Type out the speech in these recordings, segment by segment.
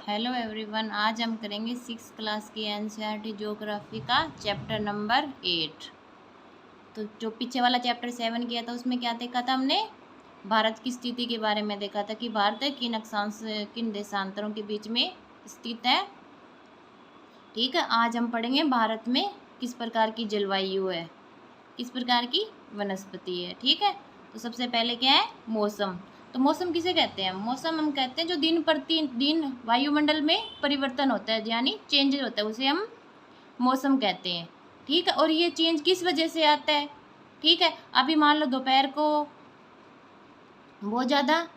Hello everyone, आज हम करेंगे 6th क्लास की एनसीईआरटी ज्योग्राफी का चैप्टर नंबर 8। तो जो पीछे वाला चैप्टर 7 किया था उसमें क्या देखा था हमने? भारत की स्थिति के बारे में देखा था कि भारत किन अक्षांश किन देशांतरों के बीच में स्थित है। ठीक है, आज हम पढ़ेंगे भारत में किस प्रकार की जलवायु है, किस प्रकार की वनस्पति है। ठीक है, तो सबसे पहले क्या है? मौसम। तो मौसम किसे कहते हैं? मौसम हम कहते हैं जो दिन प्रतिदिन वायुमंडल में परिवर्तन होता है, यानी चेंजेस होता है, उसे हम मौसम कहते हैं। ठीक है, और ये चेंज किस वजह से आता है? ठीक है, अभी मान लो दोपहर को बहुत ज़्यादा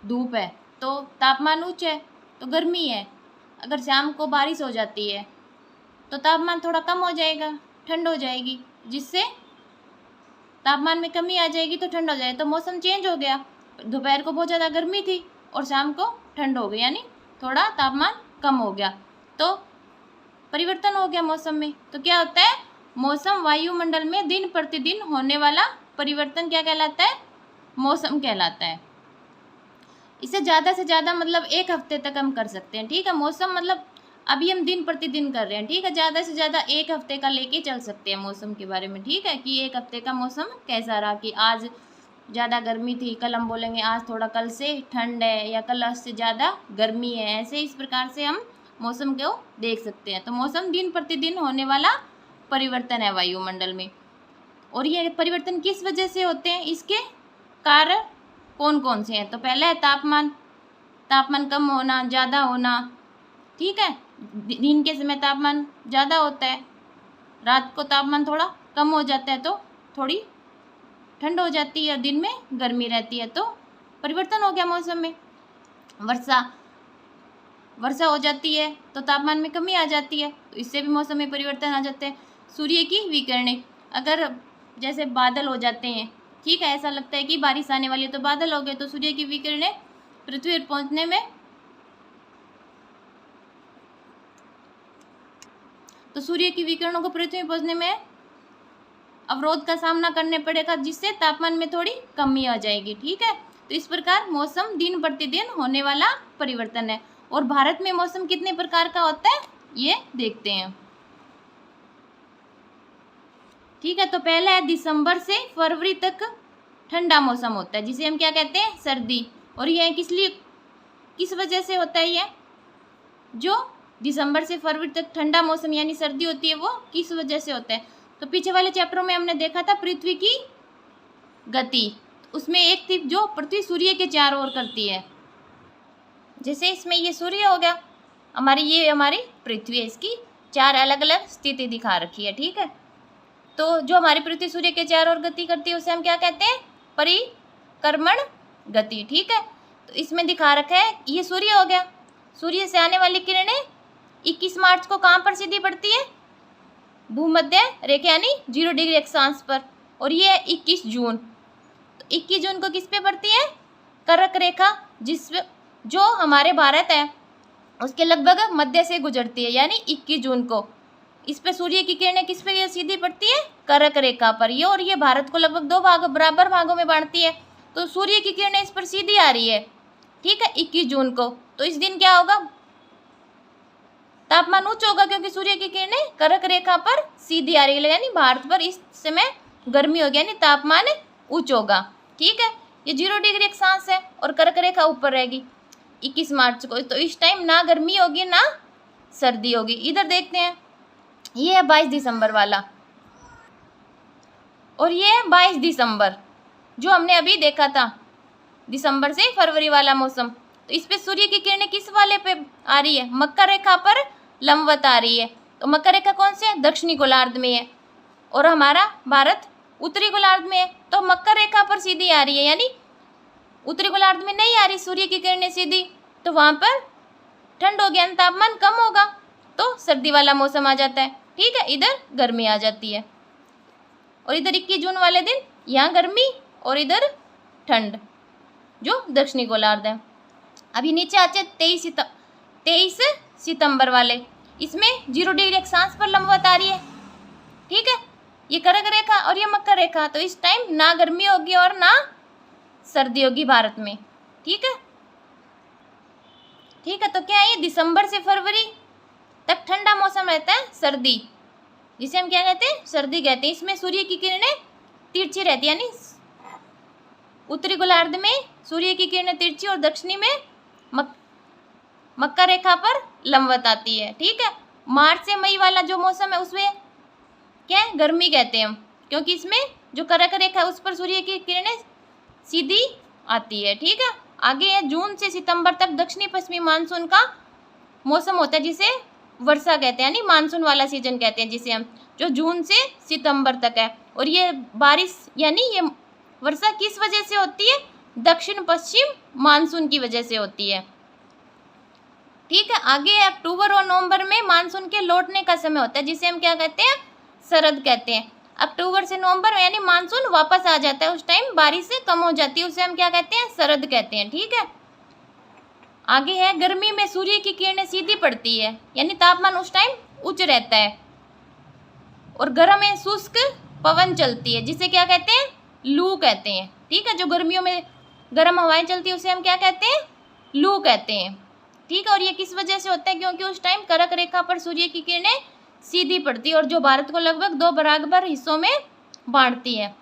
धूप है तो तापमान उच्च है तो गर्मी है। अगर शाम को बारिश हो जाती है तो तापमान थोड़ा कम हो जाएगा, ठंड हो जाएगी, जिससे तापमान में कमी आ जाएगी तो ठंड हो जाएगी। तो मौसम चेंज हो गया, दोपहर को बहुत ज़्यादा गर्मी थी और शाम को ठंड हो गई, यानी थोड़ा तापमान कम हो गया, तो परिवर्तन हो गया मौसम में। तो क्या होता है? मौसम वायुमंडल में दिन प्रतिदिन होने वाला परिवर्तन क्या कहलाता है? मौसम कहलाता है। इसे ज़्यादा से ज़्यादा मतलब 1 हफ्ते तक हम कर सकते हैं। ठीक है, मौसम मतलब अभी हम दिन प्रतिदिन कर रहे हैं। ठीक है, ज़्यादा से ज़्यादा 1 हफ्ते का लेके चल सकते हैं मौसम के बारे में। ठीक है, कि 1 हफ्ते का मौसम कैसा रहा, कि आज ज़्यादा गर्मी थी, कल हम बोलेंगे आज थोड़ा कल से ठंड है, या कल से ज़्यादा गर्मी है। ऐसे इस प्रकार से हम मौसम को देख सकते हैं। तो मौसम दिन प्रतिदिन होने वाला परिवर्तन है वायुमंडल में। और ये परिवर्तन किस वजह से होते हैं, इसके कारण कौन कौन से हैं? तो पहला है तापमान। तापमान कम होना, ज़्यादा होना। ठीक है, दिन के समय तापमान ज़्यादा होता है, रात को तापमान थोड़ा कम हो जाता है तो थोड़ी ठंड हो जाती है, दिन में गर्मी रहती है, तो परिवर्तन हो गया मौसम में। वर्षा हो जाती है तो तापमान में कमी आ जाती है, तो इससे भी मौसम में परिवर्तन आ जाते हैं। सूर्य की विकिरणें, अगर जैसे बादल हो जाते हैं, ठीक है, ऐसा लगता है कि बारिश आने वाली है तो बादल हो गए, तो सूर्य की विकिरणें पृथ्वी पर पहुंचने में तो सूर्य की विकिरणों को पृथ्वी में पहुंचने में अवरोध का सामना करने पड़ेगा, जिससे तापमान में थोड़ी कमी आ जाएगी। ठीक है, तो इस प्रकार मौसम दिन प्रतिदिन होने वाला परिवर्तन है। और भारत में मौसम कितने प्रकार का होता है ये देखते हैं। ठीक है, तो पहला है दिसंबर से फरवरी तक ठंडा मौसम होता है, जिसे हम क्या कहते हैं? सर्दी। और यह किस वजह से होता है? ये जो दिसंबर से फरवरी तक ठंडा मौसम यानी सर्दी होती है, वो किस वजह से होता है? तो पीछे वाले चैप्टरों में हमने देखा था पृथ्वी की गति। उसमें एक थी जो पृथ्वी सूर्य के चारों ओर करती है। जैसे इसमें ये सूर्य हो गया, ये हमारी पृथ्वी है, इसकी 4 अलग अलग स्थिति दिखा रखी है। ठीक है, तो जो हमारी पृथ्वी सूर्य के चारों ओर गति करती है उसे हम क्या कहते हैं? परिक्रमण गति। ठीक है, तो इसमें दिखा रखा है ये सूर्य हो गया, सूर्य से आने वाली किरणें 21 मार्च को कहाँ पर सीधी पड़ती है? भूमध्य रेखा यानी 0 डिग्री अक्षांश पर। और ये है 21 जून। तो 21 जून को किस पे पड़ती है? कर्क रेखा, जो हमारे भारत है उसके लगभग मध्य से गुजरती है, यानी 21 जून को इस पे सूर्य की किरणें किस पे सीधी पड़ती है? कर्क रेखा पर। ये और ये भारत को लगभग 2 बराबर भागों में बांटती है, तो सूर्य की किरणें इस पर सीधी आ रही है। ठीक है, 21 जून को। तो इस दिन क्या होगा? तापमान उच्च होगा, क्योंकि सूर्य की किरणें कर्क रेखा पर सीधी आ रही है, यानी भारत पर इस समय गर्मी होगी, यानी तापमान उच्च होगा। ठीक है, ये 0 डिग्री अक्षांश है और कर्क रेखा ऊपर रहेगी 21 मार्च को। तो इस टाइम ना गर्मी होगी ना सर्दी होगी। इधर देखते हैं, ये है 22 दिसंबर वाला, और ये है 22 दिसंबर जो हमने अभी देखा था, दिसंबर से फरवरी वाला मौसम। तो इस पे सूर्य की किरणें किस वाले पे आ रही है? मकर रेखा पर लंबवत आ रही है। तो मकर रेखा कौन से है? दक्षिणी गोलार्ध में है, और हमारा भारत उत्तरी गोलार्ध में है, तो मकर रेखा पर सीधी आ रही है, यानी उत्तरी गोलार्ध में नहीं आ रही सूर्य की किरणें सीधी, तो वहां पर ठंड हो गया, तापमान कम होगा, तो सर्दी वाला मौसम आ जाता है। ठीक है, इधर गर्मी आ जाती है, और इधर 21 जून वाले दिन यहाँ गर्मी और इधर ठंड, जो दक्षिणी गोलार्ध है। अभी नीचे आते 23 सितंबर वाले, इसमें 0 डिग्री अक्षांश पर लंबवत आ रही है। ठीक है, ये कर्क रेखा और ये मकर रेखा, तो इस टाइम ना गर्मी होगी और ना सर्दी होगी भारत में। ठीक है, ठीक है। तो क्या है, दिसंबर से फरवरी तक ठंडा मौसम रहता है, सर्दी, जिसे हम क्या कहते हैं, सर्दी कहते हैं। इसमें सूर्य की किरणें तिरछी रहती है, यानी उत्तरी गोलार्ध में सूर्य की किरणें तिरछी और दक्षिणी में मकर रेखा पर लंबवत आती है। ठीक है। मार्च से मई वाला जो मौसम है उसमें क्या है, गर्मी कहते हैं हम, क्योंकि इसमें जो कर्क रेखा है उस पर सूर्य की किरणें सीधी आती है। ठीक है। आगे है, जून से सितंबर तक दक्षिणी पश्चिमी मानसून का मौसम होता है, जिसे वर्षा कहते हैं, यानी मानसून वाला सीजन कहते हैं जिसे हम, जो जून से सितंबर तक है। और ये बारिश यानी ये वर्षा किस वजह से होती है, दक्षिण पश्चिम मानसून की वजह से होती है। ठीक है। आगे अक्टूबर और नवंबर में मानसून के लौटने का समय होता है, जिसे हम क्या कहते हैं, शरद कहते हैं। अक्टूबर से नवंबर यानी मानसून वापस आ जाता है, उस टाइम बारिश से कम हो जाती है, उसे हम क्या कहते हैं, शरद कहते हैं। ठीक है। आगे है, गर्मी में सूर्य की किरणें सीधी पड़ती है, यानी तापमान उस टाइम उच्च रहता है, और गर्म में शुष्क पवन चलती है, जिसे क्या कहते हैं, लू कहते हैं। ठीक है। जो गर्मियों में गर्म हवाएं चलती है उसे हम क्या कहते हैं, लू कहते हैं। ठीक है। और ये किस वजह से होता है, क्योंकि उस टाइम कर्क रेखा पर सूर्य की किरणें सीधी पड़ती है, और जो भारत को लगभग 2 बराबर हिस्सों में बांटती है।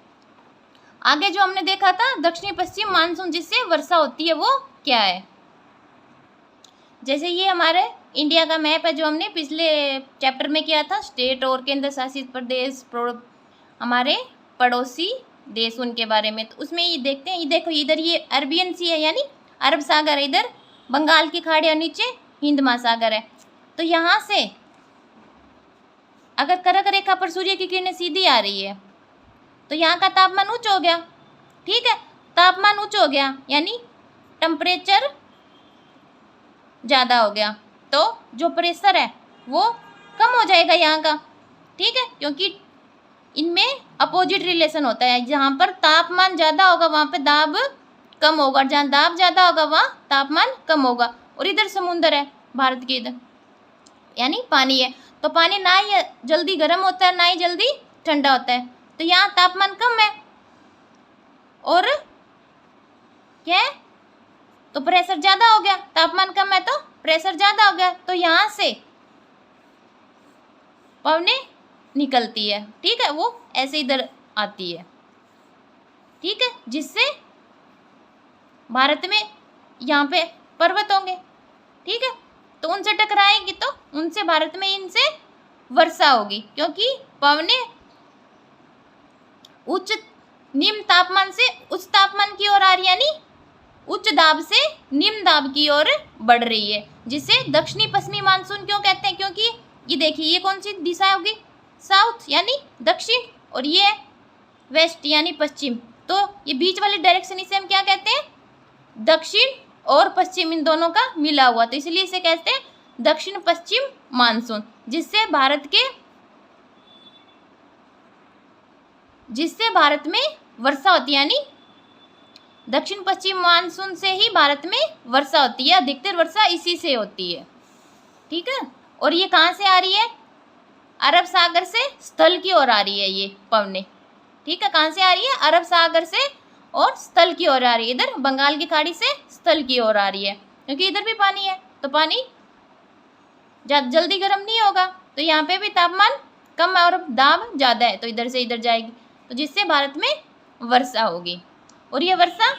आगे जो हमने देखा था दक्षिणी पश्चिम मानसून जिससे वर्षा होती है, वो क्या है। जैसे ये हमारे इंडिया का मैप है जो हमने पिछले चैप्टर में किया था, स्टेट और केंद्र शासित प्रदेश, हमारे पड़ोसी देश, उनके बारे में। तो उसमें ये देखते हैं, ये देखो इधर ये अरबियन सी है, यानी अरब सागर है, इधर बंगाल की खाड़ी और नीचे हिंद महासागर है। तो यहाँ से अगर कर्क रेखा पर सूर्य की किरणें सीधी आ रही है तो यहाँ का तापमान उच्च हो गया। ठीक है। तापमान उच्च हो गया यानी टेम्परेचर ज़्यादा हो गया, तो जो प्रेशर है वो कम हो जाएगा यहाँ का। ठीक है। क्योंकि इनमें अपोजिट रिलेशन होता है, जहाँ पर तापमान ज़्यादा होगा वहाँ पे दाब कम होगा, जहाँ दाब ज़्यादा होगा वहाँ तापमान कम होगा। और इधर समुंदर है भारत के इधर, यानी पानी है, तो पानी ना ही जल्दी गर्म होता है ना ही जल्दी ठंडा होता है, तो यहाँ तापमान कम है और क्या है, तो प्रेशर ज़्यादा हो गया। तापमान कम है तो प्रेशर ज़्यादा हो गया, तो यहाँ से पवनें निकलती है। ठीक है। वो ऐसे इधर आती है। ठीक है। जिससे भारत में यहाँ पे पर्वत होंगे। ठीक है। तो उनसे टकराएगी तो उनसे भारत में इनसे वर्षा होगी, क्योंकि पवनें उच्च निम्न तापमान से उच्च तापमान की ओर आ रही है, यानी उच्च दाब से निम्न दाब की ओर बढ़ रही है, जिसे दक्षिणी पश्चिमी मानसून क्यों कहते हैं, क्योंकि ये देखिए ये कौन सी दिशा होगी, साउथ यानी दक्षिण, और ये वेस्ट यानी पश्चिम। तो ये बीच वाली डायरेक्शन इसे हम क्या कहते हैं, दक्षिण और पश्चिम, इन दोनों का मिला हुआ, तो इसलिए इसे कहते हैं दक्षिण पश्चिम मानसून, जिससे भारत में वर्षा होती है, यानी दक्षिण पश्चिम मानसून से ही भारत में वर्षा होती है, अधिकतर वर्षा इसी से होती है। ठीक है। और ये कहाँ से आ रही है, अरब सागर से स्थल की ओर आ रही है ये पवनें। ठीक है। कहाँ से आ रही है, अरब सागर से और स्थल की ओर आ रही है, इधर बंगाल की खाड़ी से स्थल की ओर आ रही है, क्योंकि इधर भी पानी है, तो पानी जल्दी गर्म नहीं होगा, तो यहाँ पे भी तापमान कम है और दाब ज़्यादा है, तो इधर से इधर जाएगी, तो जिससे भारत में वर्षा होगी। और ये वर्षा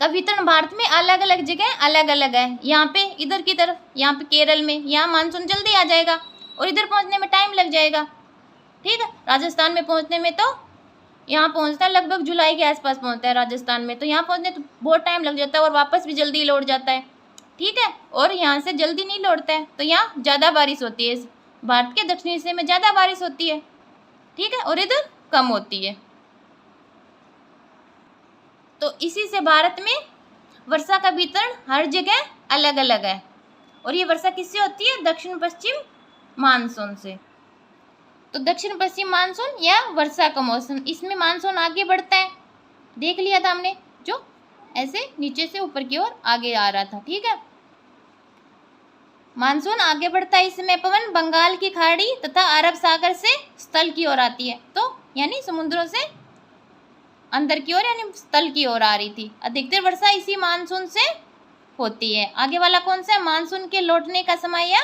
का वितरण भारत में अलग अलग जगह अलग अलग है। यहाँ पे इधर की तरफ, यहाँ पे केरल में, यहाँ मानसून जल्दी आ जाएगा और इधर पहुँचने में टाइम लग जाएगा। ठीक है। राजस्थान में पहुँचने में तो यहाँ पहुँचता है लगभग जुलाई के आसपास पहुँचता है राजस्थान में, तो यहाँ पहुँचने तो बहुत टाइम लग जाता है और वापस भी जल्दी लौट जाता है। ठीक है। और यहाँ से जल्दी नहीं लौटता है, तो यहाँ ज़्यादा बारिश होती है, भारत के दक्षिणी हिस्से में ज़्यादा बारिश होती है। ठीक है। और इधर कम होती है, तो इसी से भारत में वर्षा का वितरण हर जगह अलग अलग है। और ये वर्षा किससे होती है, दक्षिण पश्चिम मानसून से। तो दक्षिण पश्चिम मानसून या वर्षा का मौसम, इसमें मानसून आगे बढ़ता है, देख लिया था हमने, जो ऐसे नीचे से ऊपर की ओर आगे आ रहा था। ठीक है। मानसून आगे बढ़ता है, इसमें पवन बंगाल की खाड़ी तथा अरब सागर से स्थल की ओर आती है, तो यानी समुद्रों से अंदर की ओर यानी स्थल की ओर आ रही थी। अधिकतर वर्षा इसी मानसून से होती है। आगे वाला कौन सा है? मानसून के लौटने का समय या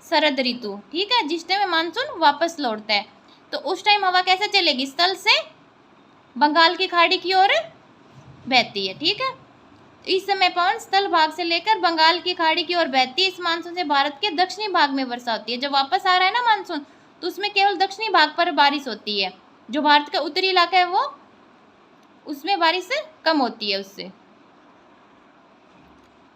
शरद ऋतु, ठीक है, जिस टाइम मानसून वापस लौटता है। तो उस टाइम हवा कैसे चलेगी? स्थल से बंगाल की खाड़ी की ओर बहती है, ठीक है। इस समय पवन स्थल भाग से लेकर बंगाल की खाड़ी की ओर बहती है। इस मानसून से भारत के दक्षिणी भाग में वर्षा होती है। जब वापस आ रहा है ना मानसून, तो उसमें केवल दक्षिणी भाग पर बारिश होती है। जो भारत का उत्तरी इलाका है वो उसमें बारिश कम होती है उससे।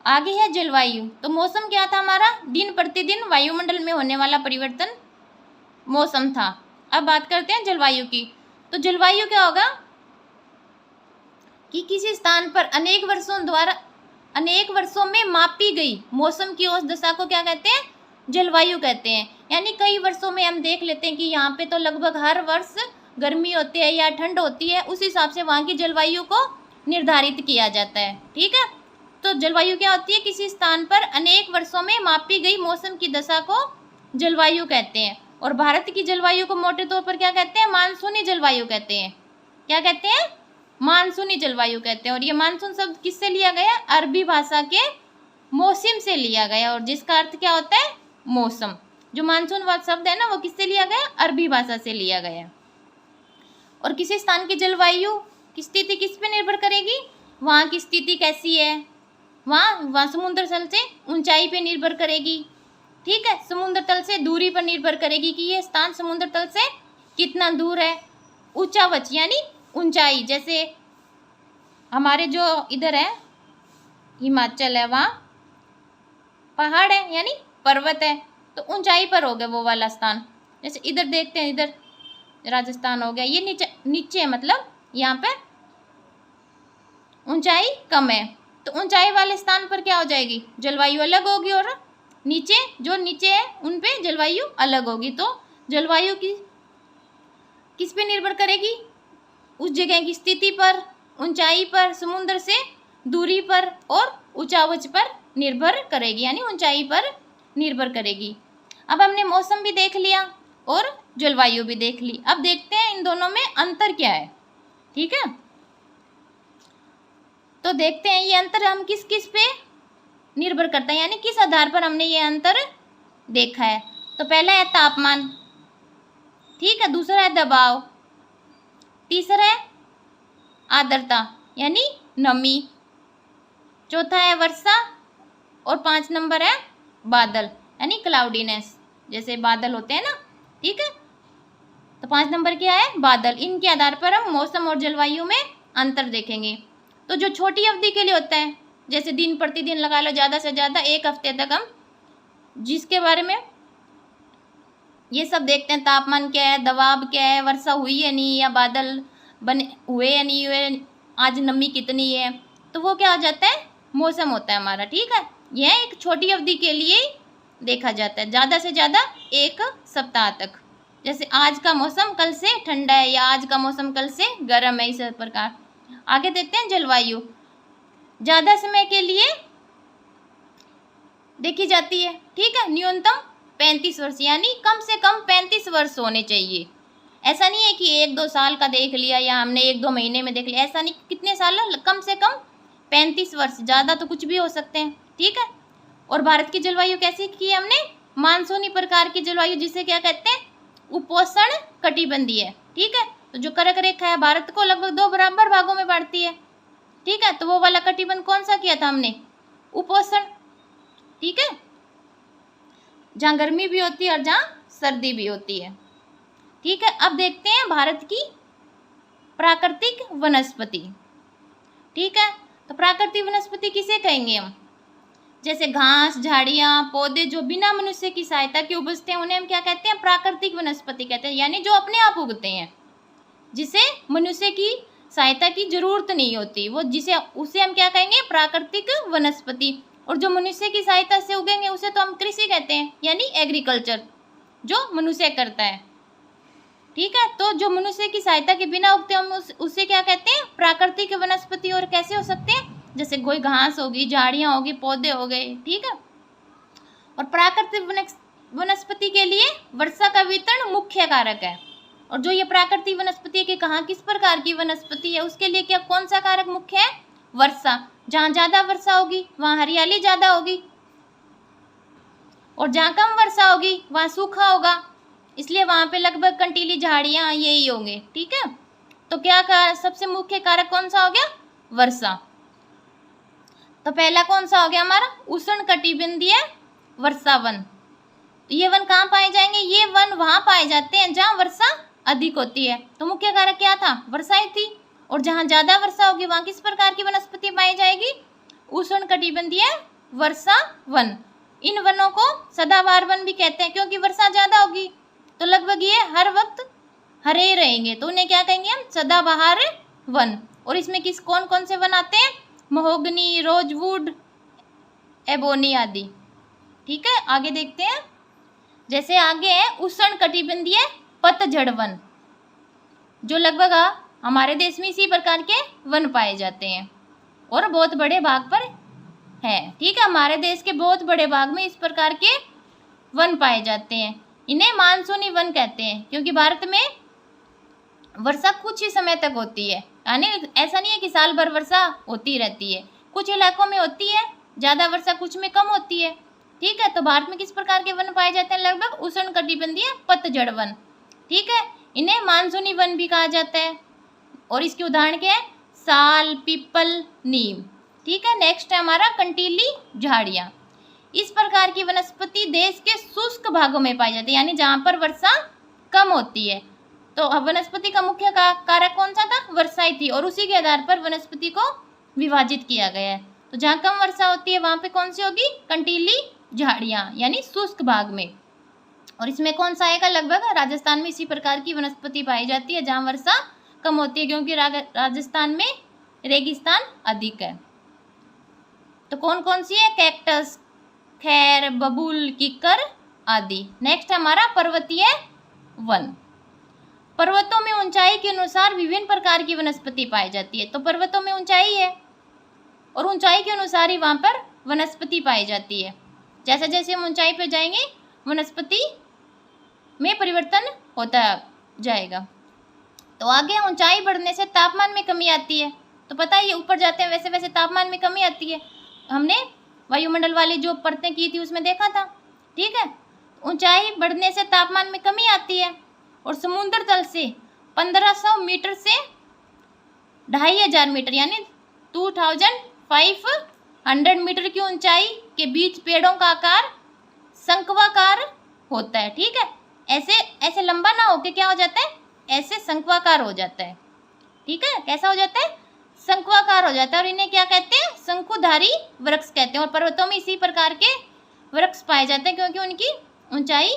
आगे है जलवायु। तो मौसम क्या था हमारा? दिन प्रतिदिन वायुमंडल में होने वाला परिवर्तन मौसम था। अब बात करते हैं जलवायु की। तो जलवायु क्या होगा कि किसी स्थान पर अनेक वर्षों में मापी गई मौसम की औसत दशा को क्या कहते हैं? जलवायु कहते हैं। यानी कई वर्षों में हम देख लेते हैं कि यहाँ पे तो लगभग हर वर्ष गर्मी होती है या ठंड होती है, उस हिसाब से वहाँ की जलवायु को निर्धारित किया जाता है, ठीक है। तो जलवायु क्या होती है? किसी स्थान पर अनेक वर्षों में मापी गई मौसम की दशा को जलवायु कहते हैं। और भारत की जलवायु को मोटे तौर पर क्या कहते हैं? मानसूनी जलवायु कहते हैं। क्या कहते हैं? मानसूनी जलवायु कहते हैं। और ये मानसून शब्द किससे लिया गया? अरबी भाषा के मौसम से लिया गया, और जिसका अर्थ क्या होता है? मौसम। जो मानसून शब्द है ना, वो किससे लिया गया? अरबी भाषा से लिया गया। और किसी स्थान की जलवायु की स्थिति किस पे निर्भर करेगी? वहाँ की स्थिति कैसी है, वहाँ समुद्र तल से ऊंचाई पे निर्भर करेगी, ठीक है। समुद्र तल से दूरी पर निर्भर करेगी कि ये स्थान समुद्र तल से कितना दूर है। ऊंचावच यानी ऊंचाई, जैसे हमारे जो इधर है हिमाचल है, वहाँ पहाड़ है यानी पर्वत है, तो ऊंचाई पर हो गया वो वाला स्थान। जैसे इधर देखते हैं, इधर राजस्थान हो गया, ये नीचे है, मतलब यहाँ पे ऊंचाई कम है। तो ऊंचाई वाले स्थान पर क्या हो जाएगी? जलवायु अलग होगी, और नीचे जो नीचे है उन पे जलवायु अलग होगी। तो जलवायु की किस पे निर्भर करेगी? उस जगह की स्थिति पर, ऊंचाई पर, समुद्र से दूरी पर और ऊंचावच पर निर्भर करेगी, यानी ऊंचाई पर निर्भर करेगी। अब हमने मौसम भी देख लिया और जलवायु भी देख ली। अब देखते हैं इन दोनों में अंतर क्या है, ठीक है। तो देखते हैं ये अंतर हम किस किस पे निर्भर करता है, यानी किस आधार पर हमने ये अंतर देखा है। तो पहला है तापमान, ठीक है। दूसरा है दबाव, तीसरा है आर्द्रता यानी नमी, चौथा है वर्षा, और 5 नंबर है बादल यानी क्लाउडीनेस, जैसे बादल होते हैं ना, ठीक है। तो 5 नंबर क्या है? बादल। इनके आधार पर हम मौसम और जलवायु में अंतर देखेंगे। तो जो छोटी अवधि के लिए होता है, जैसे दिन प्रतिदिन लगा लो, ज़्यादा से ज़्यादा 1 हफ्ते तक हम जिसके बारे में ये सब देखते हैं, तापमान क्या है, दबाव क्या है, वर्षा हुई है नहीं, या बादल बने हुए या नहीं हुए, आज नमी कितनी है, तो वो क्या हो जाता है? मौसम होता है हमारा, ठीक है। यह एक छोटी अवधि के लिए देखा जाता है, ज़्यादा से ज़्यादा 1 सप्ताह तक। जैसे आज का मौसम कल से ठंडा है, या आज का मौसम कल से गर्म है, इस प्रकार। आगे देखते हैं जलवायु। ज़्यादा समय के लिए देखी जाती है, ठीक है। न्यूनतम 35 वर्ष, यानी कम से कम 35 वर्ष होने चाहिए। ऐसा नहीं है कि 1-2 साल का देख लिया या हमने 1-2 महीने में देख लिया, ऐसा नहीं। कितने साल? कम से कम 35 वर्ष, ज़्यादा तो कुछ भी हो सकते हैं, ठीक है। और भारत की जलवायु कैसी की हमने? मानसूनी प्रकार की जलवायु, जिसे क्या कहते हैं? उपोष्ण कटिबंधीय, ठीक है। तो जो कर्क रेखा है भारत को लगभग 2 बराबर भागों में बांटती है, ठीक है। तो वो वाला कटिबंध कौन सा किया था हमने? उपोष्ण, ठीक है, जहाँ गर्मी भी होती है और जहाँ सर्दी भी होती है, ठीक है। अब देखते हैं भारत की प्राकृतिक वनस्पति, ठीक है। तो प्राकृतिक वनस्पति किसे कहेंगे हम? जैसे घास, झाड़ियाँ, पौधे जो बिना मनुष्य की सहायता के उगते हैं, उन्हें हम क्या कहते हैं? प्राकृतिक वनस्पति कहते हैं, यानी जो अपने आप उगते हैं, जिसे मनुष्य की सहायता की जरूरत नहीं होती, वो उसे हम क्या कहेंगे? प्राकृतिक वनस्पति। और जो मनुष्य की सहायता से उगेंगे उसे तो हम कृषि कहते हैं, यानी एग्रीकल्चर, जो मनुष्य करता है, ठीक है। तो जो मनुष्य की सहायता के बिना उगते हैं हम उसे क्या कहते हैं? प्राकृतिक वनस्पति। और कैसे हो सकते हैं? जैसे कोई घास होगी, झाड़ियाँ होगी, पौधे हो गए, ठीक है। और प्राकृतिक वनस्पति के लिए वर्षा का वितरण मुख्य कारक है। और जो ये प्राकृतिक वनस्पति है कि कहाँ किस प्रकार की वनस्पति है, उसके लिए क्या कौन सा कारक मुख्य है? वर्षा। जहाँ ज़्यादा वर्षा होगी वहाँ हरियाली ज़्यादा होगी, और जहाँ कम वर्षा होगी वहाँ सूखा होगा, इसलिए वहाँ पे लगभग कंटीली झाड़ियाँ यही होंगे। ठीक है, तो क्या सबसे मुख्य कारक कौन सा हो गया? वर्षा। तो पहला कौन सा हो गया हमारा? उष्णकटिबंधीय वर्षा वन। ये वन कहाँ पाए जाएंगे? ये वन वहाँ पाए जाते हैं जहाँ वर्षा अधिक होती है। तो मुख्य कारक क्या था? वर्षा ही थी। और जहाँ ज्यादा वर्षा होगी वहाँ किस प्रकार की वनस्पति पाई जाएगी? उष्णकटिबंधीय वर्षा वन। इन वनों को सदाबहार वन भी कहते हैं, क्योंकि वर्षा ज्यादा होगी तो लगभग ये हर वक्त हरे रहेंगे, तो उन्हें क्या कहेंगे हम? सदाबहार वन। और इसमें किस कौन कौन से वन आते हैं? महोगनी, रोजवुड, एबोनी आदि। ठीक है, आगे देखते हैं। जैसे आगे है उष्णकटिबंधीय पतझड़ वन, जो लगभग हमारे देश में इसी प्रकार के वन पाए जाते हैं और बहुत बड़े भाग पर है। ठीक है, हमारे देश के बहुत बड़े भाग में इस प्रकार के वन पाए जाते हैं। इन्हें मानसूनी वन कहते हैं, क्योंकि भारत में वर्षा कुछ ही समय तक होती है, यानी ऐसा नहीं है कि साल भर वर्षा होती रहती है। कुछ इलाकों में होती है ज़्यादा वर्षा, कुछ में कम होती है। ठीक है, तो भारत में किस प्रकार के वन पाए जाते हैं? लगभग उष्णकटिबंधीय पतझड़ वन। ठीक है, इन्हें मानसूनी वन भी कहा जाता है। और इसके उदाहरण क्या है? साल, पीपल, नीम। ठीक है, नेक्स्ट है हमारा कंटीली झाड़ियाँ। इस प्रकार की वनस्पति देश के शुष्क भागों में पाई जाती है, यानी जहाँ पर वर्षा कम होती है। तो वनस्पति का मुख्य कारक कौन सा था? वर्षा ही थी, और उसी के आधार पर वनस्पति को विभाजित किया गया है। तो जहाँ कम वर्षा होती है वहाँ पे कौन सी होगी? कंटीली झाड़ियाँ, यानी शुष्क भाग में। और इसमें कौन सा आएगा? लगभग राजस्थान में इसी प्रकार की वनस्पति पाई जाती है जहाँ वर्षा कम होती है, क्योंकि राजस्थान में रेगिस्तान अधिक है। तो कौन कौन सी है? कैक्टस, खैर, बबूल, किक्कर आदि। नेक्स्ट हमारा पर्वतीय वन। पर्वतों में ऊंचाई के अनुसार विभिन्न प्रकार की वनस्पति पाई जाती है। तो पर्वतों में ऊंचाई है और ऊंचाई के अनुसार ही वहाँ पर वनस्पति पाई जाती है। जैसे जैसे हम ऊंचाई पर जाएंगे वनस्पति में परिवर्तन होता जाएगा। तो आगे ऊंचाई बढ़ने से तापमान में कमी आती है। तो पता है, ये ऊपर जाते हैं वैसे वैसे तापमान में कमी आती है। हमने वायुमंडल वाली जो परतें की थी उसमें देखा था। ठीक है, ऊंचाई बढ़ने से तापमान में कमी आती है और समुद्र तल से 1500 मीटर से 2500 मीटर यानी 2500 मीटर की ऊंचाई के बीच पेड़ों का आकार शंक्वाकार होता है। ठीक है, ऐसे ऐसे लंबा ना होके क्या हो जाता है? ऐसे शंक्वाकार हो जाता है। ठीक है, कैसा हो जाता है? शंक्वाकार हो जाता है। और इन्हें क्या कहते हैं? शंकुधारी वृक्ष कहते हैं। और पर्वतों में इसी प्रकार के वृक्ष पाए जाते हैं, क्योंकि उनकी ऊंचाई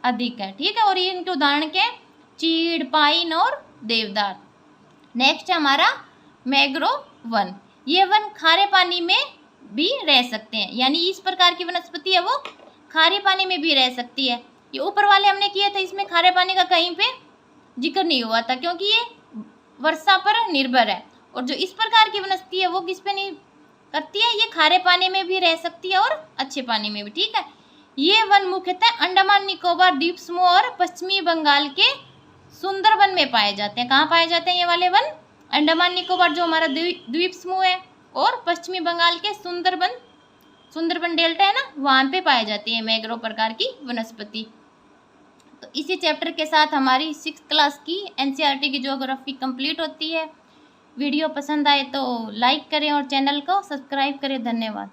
अधिक है। ठीक है, और ये इनके उदाहरण क्या है? चीड़, पाइन और देवदार। नेक्स्ट है हमारा मैंग्रोव वन। ये वन खारे पानी में भी रह सकते हैं, यानी इस प्रकार की वनस्पति है वो खारे पानी में भी रह सकती है। ये ऊपर वाले हमने किए थे, इसमें खारे पानी का कहीं पे जिक्र नहीं हुआ था, क्योंकि ये वर्षा पर निर्भर है। और जो इस प्रकार की वनस्पति है वो किस पे नहीं करती है? ये खारे पानी में भी रह सकती है और अच्छे पानी में भी। ठीक है, ये वन मुख्यतः अंडमान निकोबार द्वीप समूह और पश्चिमी बंगाल के सुंदरवन में पाए जाते हैं। कहाँ पाए जाते हैं ये वाले वन? अंडमान निकोबार जो हमारा द्वीप समूह है और पश्चिमी बंगाल के सुंदरबन डेल्टा है ना, वहाँ पे पाई जाती है मैंग्रोव प्रकार की वनस्पति। तो इसी चैप्टर के साथ हमारी 6th क्लास की NCERT की ज्योग्राफी कंप्लीट होती है। वीडियो पसंद आए तो लाइक करें और चैनल को सब्सक्राइब करें। धन्यवाद।